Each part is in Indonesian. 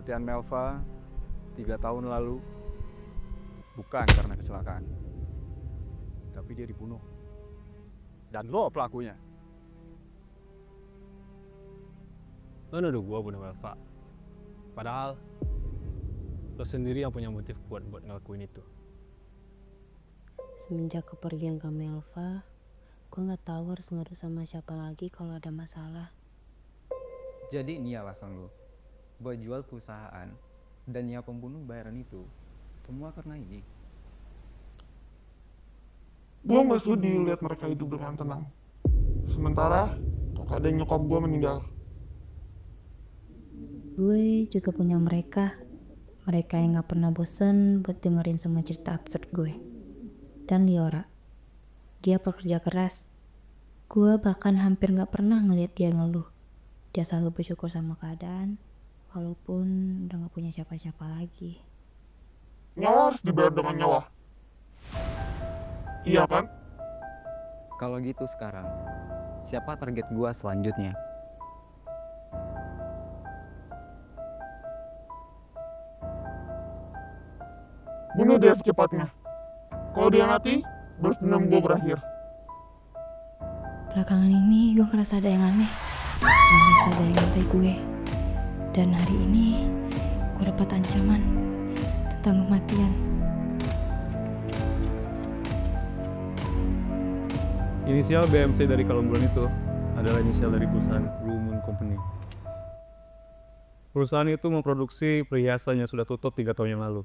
kematian Melva 3 tahun lalu bukan karena kecelakaan, tapi dia dibunuh. Dan lo pelakunya. Lo nuduh gue bunuh Melva. Padahal lo sendiri yang punya motif kuat buat ngelakuin itu. Semenjak kepergian Kak Melva, gue nggak tahu harus ngadu sama siapa lagi kalau ada masalah. Jadi ini alasan lo buat jual perusahaan dan nyiap pembunuh bayaran itu semua karena ini. Gue gak sudi lihat mereka hidup dengan tenang. Sementara kakak dan nyokap gue meninggal. Gue juga punya mereka yang gak pernah bosen buat dengerin semua cerita absurd gue. Dan Liora, dia pekerja keras. Gue bahkan hampir gak pernah ngeliat dia ngeluh. Dia selalu bersyukur sama keadaan, walaupun udah gak punya siapa-siapa lagi. Nyawa harus dibayar dengan nyawa. Iya kan? Kalau gitu sekarang, siapa target gua selanjutnya? Bunuh dia secepatnya. Kalau dia mati, balas dendam gue berakhir. Belakangan ini gue ngerasa ada yang aneh. Ngerasa ada yang ngantai gue. Dan hari ini gue dapat ancaman tentang kematian. Inisial BMC dari kalung bulan itu adalah inisial dari perusahaan Blue Moon Company. Perusahaan itu memproduksi perhiasan yang sudah tutup 3 tahun yang lalu.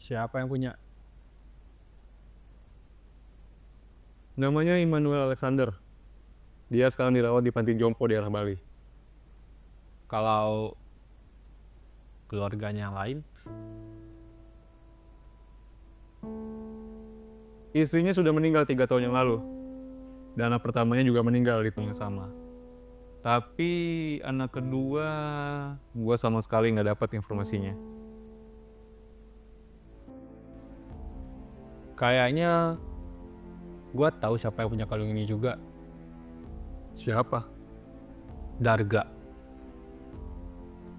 Siapa yang punya? Namanya Immanuel Alexander. Dia sekarang dirawat di panti jompo di daerah Bali. Kalau keluarganya yang lain? Istrinya sudah meninggal 3 tahun yang lalu. Dan anak pertamanya juga meninggal di tahun yang sama. Tapi anak kedua, gua sama sekali nggak dapat informasinya. Kayaknya gua tahu siapa yang punya kalung ini juga. Siapa? Darga.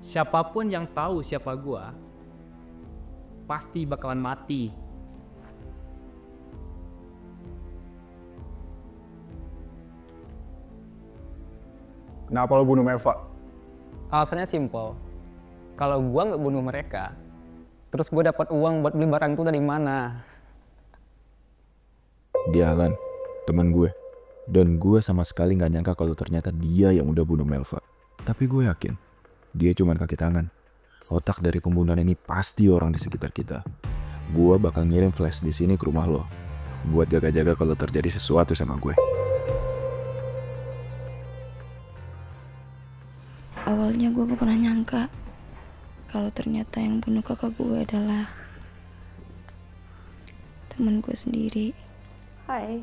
Siapapun yang tahu siapa gua, pasti bakalan mati. Kenapa lo bunuh Melva? Alasannya simpel. Kalau gua nggak bunuh mereka, terus gua dapat uang buat beli barang itu dari mana? Dia Alan, teman gue. Dan gue sama sekali gak nyangka kalau ternyata dia yang udah bunuh Melva. Tapi gue yakin, dia cuma kaki tangan. Otak dari pembunuhan ini pasti orang di sekitar kita. Gue bakal ngirim flash di sini ke rumah lo, buat jaga-jaga kalau terjadi sesuatu sama gue. Awalnya gue gak pernah nyangka kalau ternyata yang bunuh kakak gue adalah teman gue sendiri. Hai,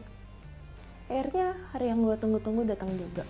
akhirnya hari yang gue tunggu-tunggu datang juga.